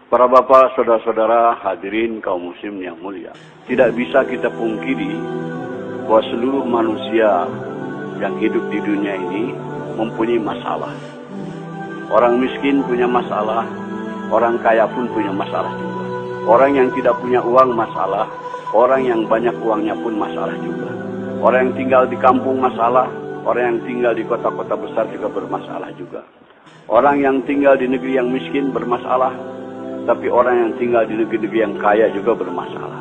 Para bapak, saudara-saudara, hadirin kaum muslim yang mulia. Tidak bisa kita pungkiri bahwa seluruh manusia yang hidup di dunia ini mempunyai masalah. Orang miskin punya masalah, orang kaya pun punya masalah juga. Orang yang tidak punya uang masalah, orang yang banyak uangnya pun masalah juga. Orang yang tinggal di kampung masalah, orang yang tinggal di kota-kota besar juga bermasalah juga. Orang yang tinggal di negeri yang miskin bermasalah, tapi orang yang tinggal di negeri-negeri yang kaya juga bermasalah.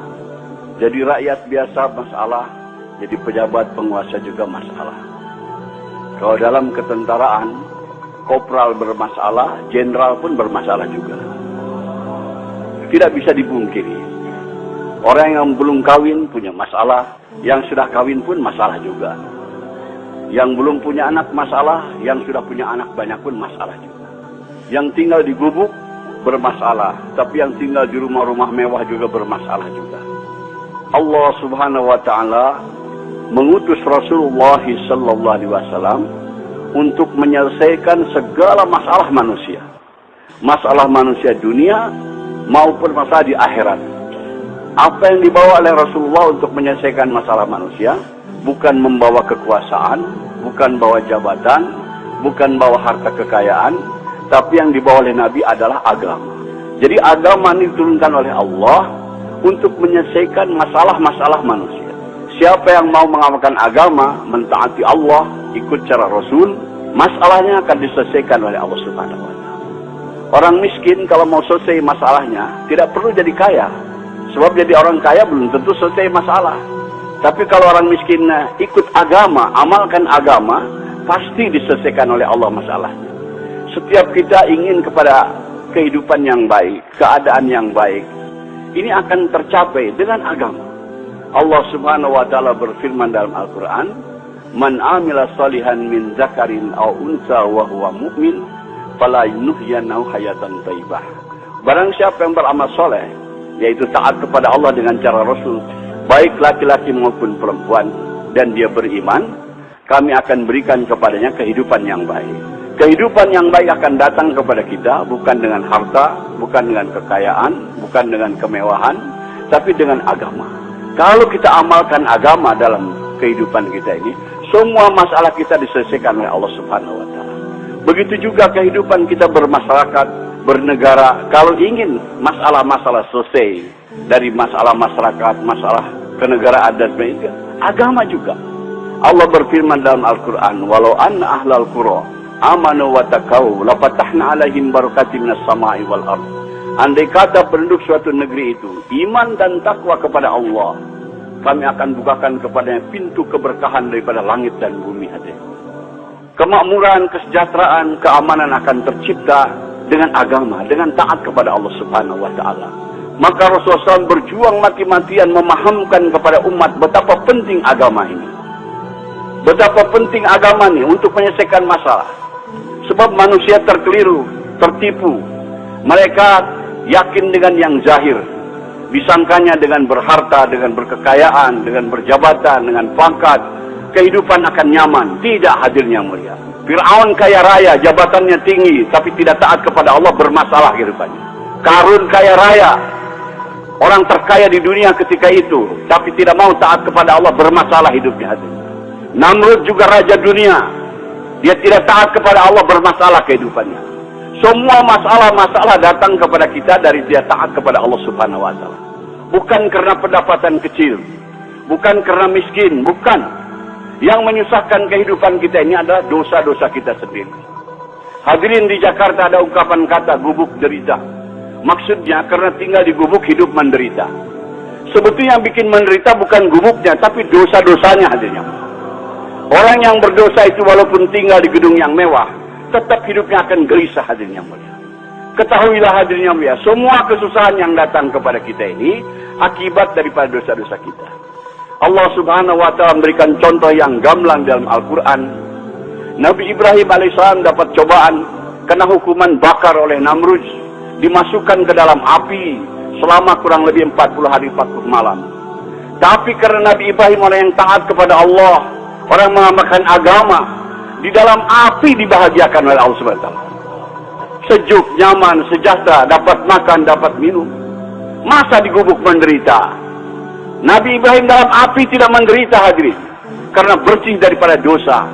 Jadi rakyat biasa masalah, jadi pejabat penguasa juga masalah. Kalau dalam ketentaraan, kopral bermasalah, jenderal pun bermasalah juga. Tidak bisa dipungkiri. Orang yang belum kawin punya masalah, yang sudah kawin pun masalah juga. Yang belum punya anak masalah, yang sudah punya anak banyak pun masalah juga. Yang tinggal di gubuk bermasalah, tapi yang tinggal di rumah-rumah mewah juga bermasalah juga. Allah Subhanahu wa taala mengutus Rasulullah sallallahu alaihi wasallam untuk menyelesaikan segala masalah manusia. Masalah manusia dunia maupun masalah di akhirat. Apa yang dibawa oleh Rasulullah untuk menyelesaikan masalah manusia bukan membawa kekuasaan, bukan bawa jabatan, bukan bawa harta kekayaan, tapi yang dibawa oleh Nabi adalah agama. Jadi agama ini diturunkan oleh Allah untuk menyelesaikan masalah-masalah manusia. Siapa yang mau mengamalkan agama, mentaati Allah, ikut cara Rasul, masalahnya akan diselesaikan oleh Allah Subhanahu wa taala. Orang miskin kalau mau selesai masalahnya, tidak perlu jadi kaya. Sebab jadi orang kaya belum tentu selesai masalah. Tapi kalau orang miskin ikut agama, amalkan agama, pasti diselesaikan oleh Allah masalahnya. Setiap kita ingin kepada kehidupan yang baik, keadaan yang baik, ini akan tercapai dengan agama. Allah Subhanahu wa taala berfirman dalam Al-Qur'an, "Man 'amila shalihan min dzakarin aw unsa wa huwa mu'min, fala yuhyiyannahu hayatan thayyibah." Barang siapa yang beramal soleh, yaitu taat kepada Allah dengan cara Rasul, baik laki-laki maupun perempuan, dan dia beriman, kami akan berikan kepadanya kehidupan yang baik. Kehidupan yang baik akan datang kepada kita bukan dengan harta, bukan dengan kekayaan, bukan dengan kemewahan, tapi dengan agama. Kalau kita amalkan agama dalam kehidupan kita ini, semua masalah kita diselesaikan oleh Allah Subhanahu wa taala. Begitu juga kehidupan kita bermasyarakat, bernegara. Kalau ingin masalah-masalah selesai dari masalah masyarakat, masalah kenegaraan dan sebagainya, agama juga. Allah berfirman dalam Al-Qur'an, "Walau anna ahlal qura amanu wa taqaw la fatahna 'alaihim barakatim minas sama'i wal ard." Andai kata penduduk suatu negeri itu iman dan takwa kepada Allah, kami akan bukakan kepadanya pintu keberkahan daripada langit dan bumi. Kemakmuran, kesejahteraan, keamanan akan tercipta dengan agama, dengan taat kepada Allah Subhanahu wa taala. Maka Rasulullah SAW berjuang mati-matian memahamkan kepada umat betapa penting agama ini. Betapa penting agama ini untuk menyelesaikan masalah. Sebab manusia terkeliru, tertipu. Mereka yakin dengan yang zahir. Disangkanya dengan berharta, dengan berkekayaan, dengan berjabatan, dengan pangkat, kehidupan akan nyaman. Tidak, hadirnya mulia. Fir'aun kaya raya, jabatannya tinggi, tapi tidak taat kepada Allah, bermasalah kehidupannya. Karun kaya raya, orang terkaya di dunia ketika itu, tapi tidak mau taat kepada Allah, bermasalah hidupnya. Namrud juga raja dunia, dia tidak taat kepada Allah, bermasalah kehidupannya. Semua masalah-masalah datang kepada kita dari dia taat kepada Allah Subhanahu wa taala. Bukan karena pendapatan kecil, bukan karena miskin, bukan. Yang menyusahkan kehidupan kita ini adalah dosa-dosa kita sendiri. Hadirin, di Jakarta ada ungkapan kata gubuk derita. Maksudnya karena tinggal di gubuk hidup menderita. Sebetulnya yang bikin menderita bukan gubuknya, tapi dosa-dosanya hadirnya. Orang yang berdosa itu walaupun tinggal di gedung yang mewah, tetap hidupnya akan gelisah, hadirnya mulia. Ketahuilah hadirnya mulia, semua kesusahan yang datang kepada kita ini akibat daripada dosa-dosa kita. Allah Subhanahu wa taala memberikan contoh yang gamblang dalam Al-Qur'an. Nabi Ibrahim alaihissalam dapat cobaan, kena hukuman bakar oleh Namrud, dimasukkan ke dalam api selama kurang lebih 40 hari 40 malam. Tapi karena Nabi Ibrahim orang yang taat kepada Allah, orang mengamalkan agama, di dalam api dibahagiakan oleh Allah Subhanahu wa taala. sejuk, nyaman, sejahtera, dapat makan, dapat minum. Masa di gubuk menderita? Nabi Ibrahim dalam api tidak menderita, hadirin, karena bersih daripada dosa.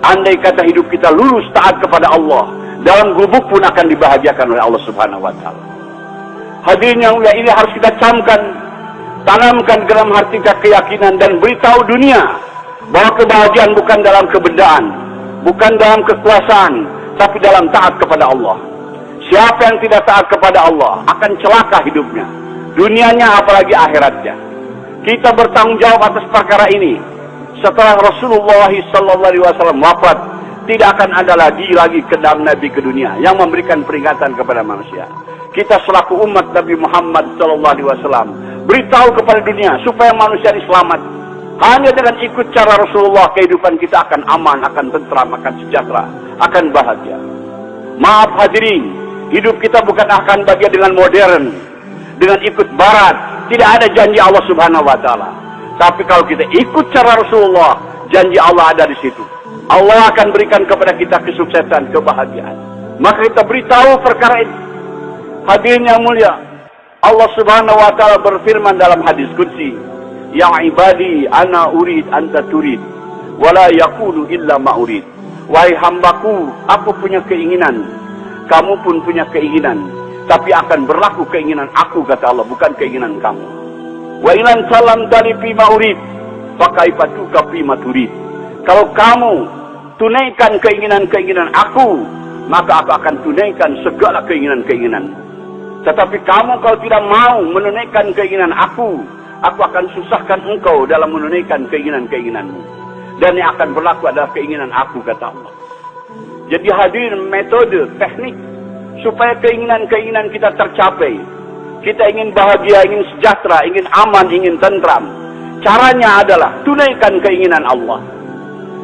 Andai kata hidup kita lurus taat kepada Allah, dalam gubuk pun akan dibahagiakan oleh Allah Subhanahu wa Ta'ala. Hadirin yang mulia, ini harus kita camkan, tanamkan dalam hati kita keyakinan dan beritahu dunia bahwa kebahagiaan bukan dalam kebendaan, bukan dalam kekuasaan, tapi dalam taat kepada Allah. Siapa yang tidak taat kepada Allah akan celaka hidupnya, dunianya apalagi akhiratnya. Kita bertanggung jawab atas perkara ini. Setelah Rasulullah SAW wafat, tidak akan ada lagi kedam Nabi ke dunia yang memberikan peringatan kepada manusia. Kita selaku umat Nabi Muhammad SAW beritahu kepada dunia supaya manusia ini selamat. Hanya dengan ikut cara Rasulullah, kehidupan kita akan aman, akan tentram, akan sejahtera, akan bahagia. Maaf hadirin, hidup kita bukan akan bahagia dengan modern, dengan ikut barat. Tidak ada janji Allah Subhanahu wa Ta'ala. Tapi kalau kita ikut cara Rasulullah, janji Allah ada di situ. Allah akan berikan kepada kita kesuksesan, kebahagiaan. Maka kita beritahu perkara ini. Hadirin yang mulia, Allah Subhanahu wa Ta'ala berfirman dalam hadis qudsi, "Ya ibadi, ana urid anta turid, wala yaqulu illa ma urid." Wahai hambaku, aku punya keinginan, kamu pun punya keinginan, tapi akan berlaku keinginan aku, kata Allah, bukan keinginan kamu. Wa ilan salam dari fima urid, fakaifatuka fima turid. Kalau kamu tunaikan keinginan-keinginan aku, maka aku akan tunaikan segala keinginan-keinginan. Tetapi kamu kalau tidak mau menunaikan keinginan aku akan susahkan engkau dalam menunaikan keinginan-keinginanmu. Dan yang akan berlaku adalah keinginan aku, kata Allah. Jadi hadirin, metode, teknik supaya keinginan-keinginan kita tercapai. Kita ingin bahagia, ingin sejahtera, ingin aman, ingin tentram. Caranya adalah tunaikan keinginan Allah.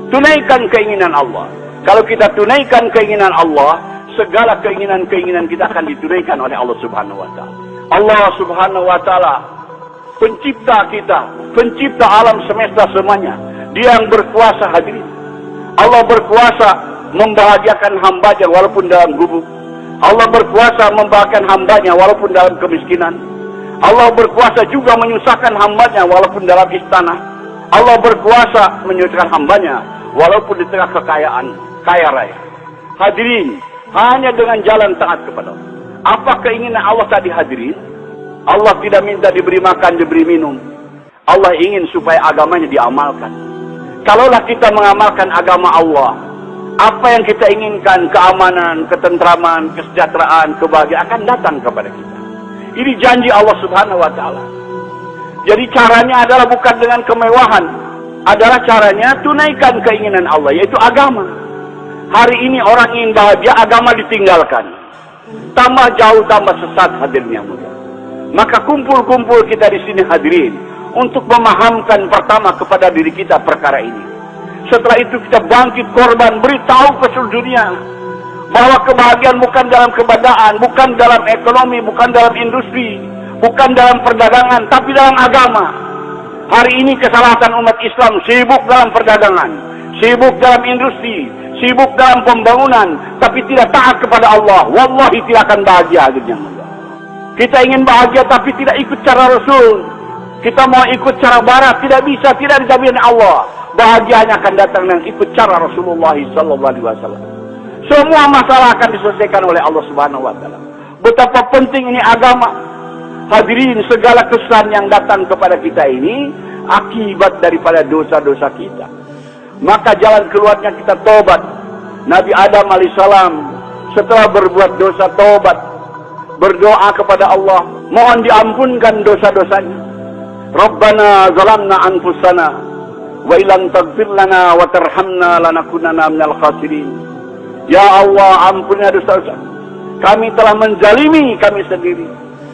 Tunaikan keinginan Allah. Kalau kita tunaikan keinginan Allah, segala keinginan-keinginan kita akan ditunaikan oleh Allah Subhanahu wa Ta'ala. Allah Subhanahu wa Ta'ala, pencipta kita, pencipta alam semesta semuanya. Dia yang berkuasa, hadirin. Allah berkuasa membahagiakan hambanya walaupun dalam gubuk. Allah berkuasa membahagiakan hambanya walaupun dalam kemiskinan. Allah berkuasa juga menyusahkan hambanya walaupun dalam istana. Allah berkuasa menyusahkan hambanya walaupun di tengah kekayaan, kaya raya. Hadirin, hanya dengan jalan taat kepada Allah. Apa keinginan Allah tadi, hadirin? Allah tidak minta diberi makan, diberi minum. Allah ingin supaya agamanya diamalkan. Kalaulah kita mengamalkan agama Allah, apa yang kita inginkan, keamanan, ketentraman, kesejahteraan, kebahagiaan akan datang kepada kita. Ini janji Allah Subhanahu wa Ta'ala. Jadi caranya adalah bukan dengan kemewahan, adalah caranya tunaikan keinginan Allah, yaitu agama. Hari ini orang ingin bahagia, agama ditinggalkan. Tambah jauh, tambah sesat, hadirin yang mulia. Maka kumpul-kumpul kita di sini, hadirin, untuk memahamkan pertama kepada diri kita perkara ini. Setelah itu kita bangkit korban, beritahu ke seluruh dunia bahwa kebahagiaan bukan dalam kebendaan, bukan dalam ekonomi, bukan dalam industri, bukan dalam perdagangan, tapi dalam agama. Hari ini kesalahan umat Islam sibuk dalam perdagangan, sibuk dalam industri, sibuk dalam pembangunan, tapi tidak taat kepada Allah. Wallahi tidak akan bahagia. Kita ingin bahagia tapi tidak ikut cara Rasul. Kita mau ikut cara barat, tidak bisa, tidak dijamin Allah. Bahagianya akan datang dengan ikut cara Rasulullah SAW. Semua masalah akan diselesaikan oleh Allah Subhanahu wa Ta'ala. Betapa penting ini agama. Hadirin, segala kesusahan yang datang kepada kita ini akibat daripada dosa-dosa kita. Maka jalan keluarnya kita tobat. Nabi Adam alaihissalam setelah berbuat dosa tobat, berdoa kepada Allah, mohon diampunkan dosa-dosanya. Rabbana zalamna anfusana wa ilam taghfir lana wa tarhamna lanakunanna minal khasirin. Ya Allah, ampunilah dosa-dosa. Kami telah menzalimi kami sendiri,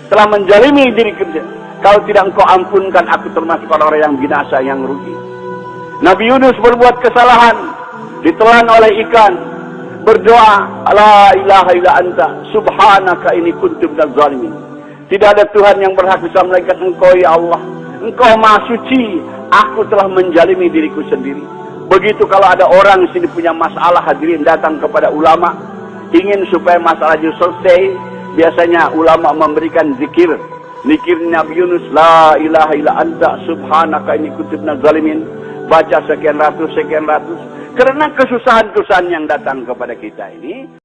telah menzalimi diri kita. Kalau tidak Engkau ampunkan, aku termasuk orang yang binasa, yang rugi. Nabi Yunus berbuat kesalahan, ditelan oleh ikan, berdoa, la ilaha illa anta subhanaka inni kuntu minaz zalimin. Tidak ada Tuhan yang berhak bisa melainkan Engkau, ya Allah. Engkau Maha Suci, aku telah menjalimi diriku sendiri. Begitu kalau ada orang di sini punya masalah, hadirin, datang kepada ulama ingin supaya masalah itu selesai, biasanya ulama memberikan zikir. Zikir Nabi Yunus, la ilaha illa anta subhanaka inni kuntu minaz zalimin. Baca sekian ratus. Karena kesusahan-kesusahan yang datang kepada kita ini,